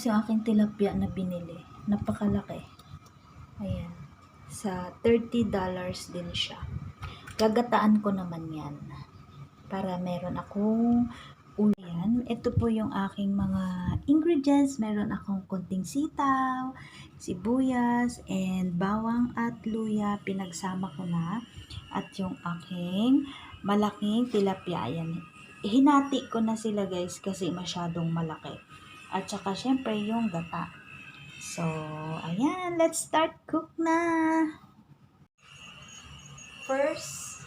guys yung aking tilapia na binili. Napakalaki. Ayan. Sa $30 din siya. Gagataan ko naman yan. Para meron akong ulan. Ito po yung aking mga ingredients. Meron akong konting sitaw, sibuyas, and bawang at luya. Pinagsama ko na. At yung aking malaking tilapia. Ayan. Hinati ko na sila guys kasi masyadong malaki. At saka syempre yung gata. So, ayan. Let's start cook na. First,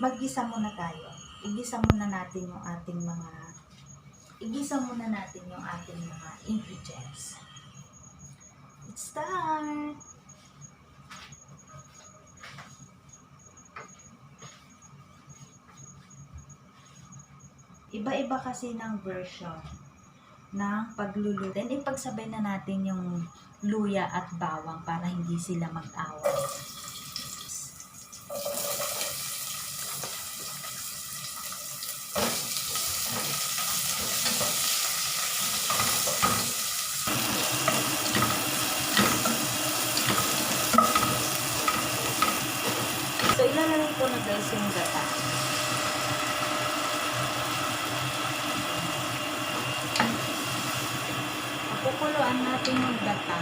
maggisa muna tayo. Igisa muna natin yung ating mga ingredients. Let's start. Iba-iba kasi ng version ng pagluluto. Then, ipagsabay na natin yung luya at bawang para hindi sila mag-away. So, ilalagay ko na guys yung gata. Kukuluan natin yung gata.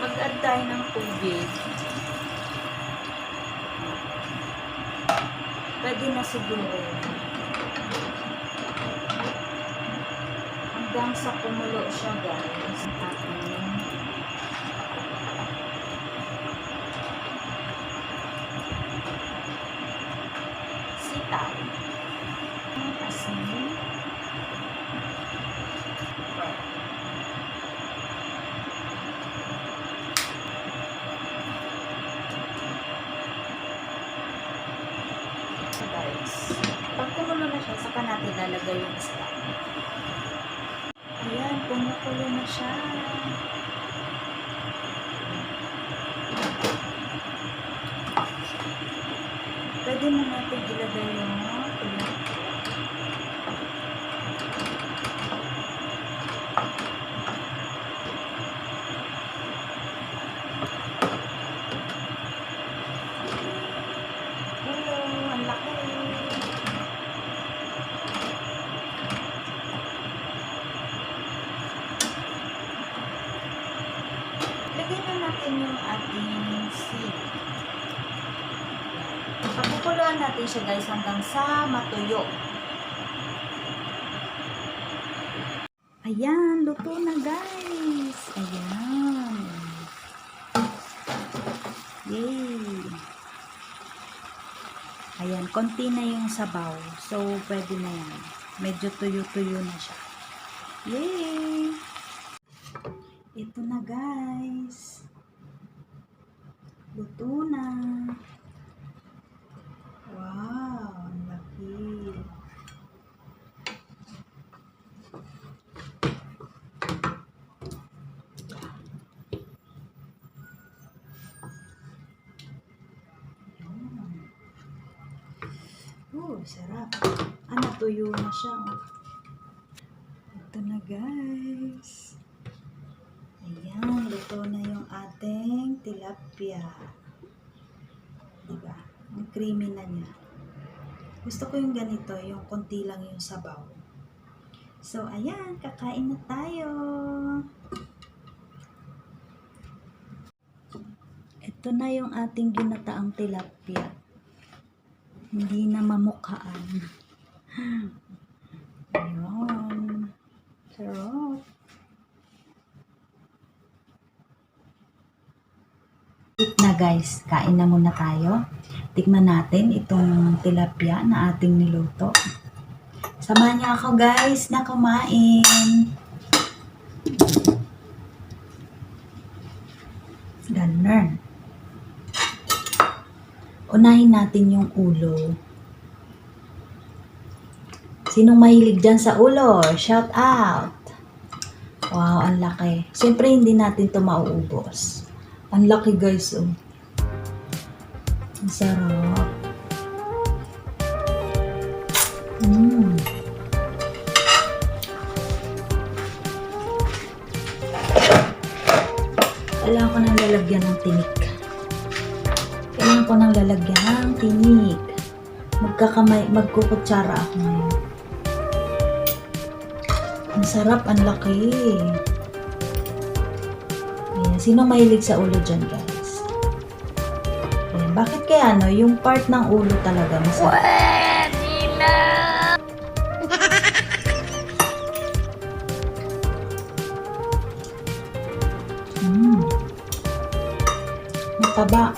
Mag-add tayo ng tubig. Pwede na siguro. Hanggang sa kumulo siya guys. Sitaw. So guys, pag kumulo na siya, saka natin lalagay yung isda. Ayan, kumukulo na siya. Pwede na natin ilagay yung lagay na natin yung ating seed. Pagkukuluan natin siya guys hanggang sa matuyo. Ayan, luto na guys. Ayan. Yay. Ayan, konti na yung sabaw. So, pwede na yan. Medyo tuyo-tuyo na siya. Yay! Ito na guys. Luto na. Wow, ang laki. Sarap. Natuyo na siya. Ito na guys. Ayan, luto na yung ating tilapia. Diba? Ang creamy na niya. Gusto ko yung ganito, yung konti lang yung sabaw. So, ayan, kakain na tayo. Ito na yung ating ginataang tilapia. Hindi na mamukhaan. Ayan. Sarap. Na guys, kain na muna tayo. Tikman natin itong tilapia na ating niluto. Samahan niyo ako guys na kumain. Ganun. Unahin natin yung ulo. Sinong mahilig dyan sa ulo? Shout out! Wow, ang laki. Siyempre, hindi natin ito mauubos. Ang laki guys, oh. Ang sarap. lalagyan ng tinik. Kailangan ko nang lalagyan ng tinik. Magkukutsara ako ngayon. Ang sarap, ang laki. Ayan. Sino mahilig sa ulo dyan, guys? Ayan. Bakit kaya, no? Yung part ng ulo talaga masarap. Pwede na! Mataba.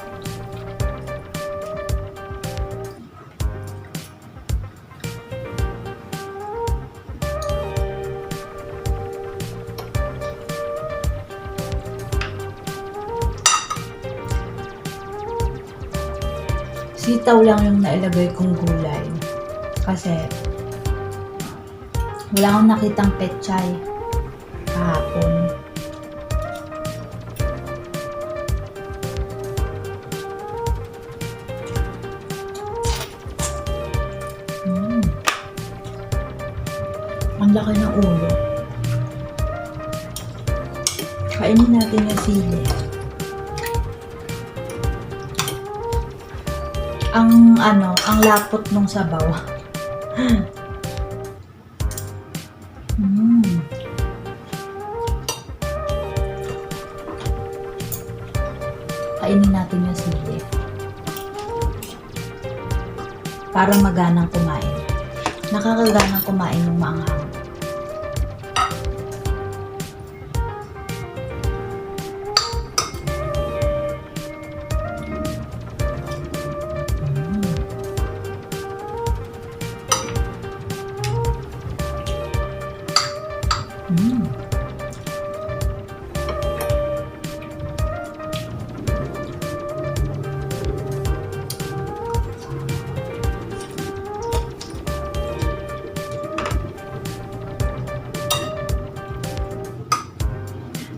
Sitaw lang yung nailagay kong gulay. Kasi wala akong nakitang pechay kahapon. Ang laki ng ulo. Kainin natin yung sili. Ang lapot nung sabaw. Kainin natin yung sili. Para maganang kumain. Nakakaganang kumain ng maanghang.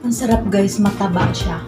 Ang sarap, guys, mataba siya.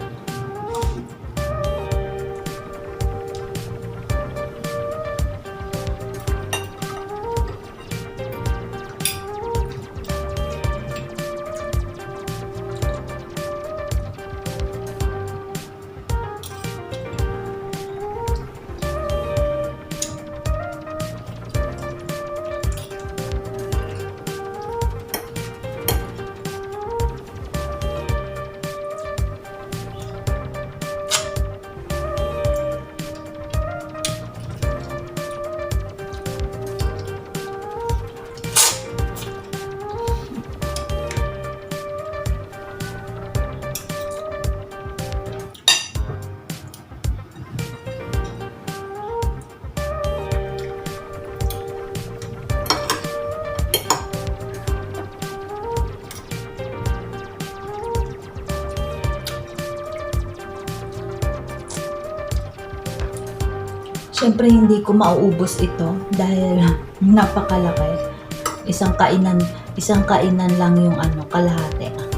Siyempre, hindi ko mauubos ito dahil napakalaki. Isang kainan lang yung kalahati.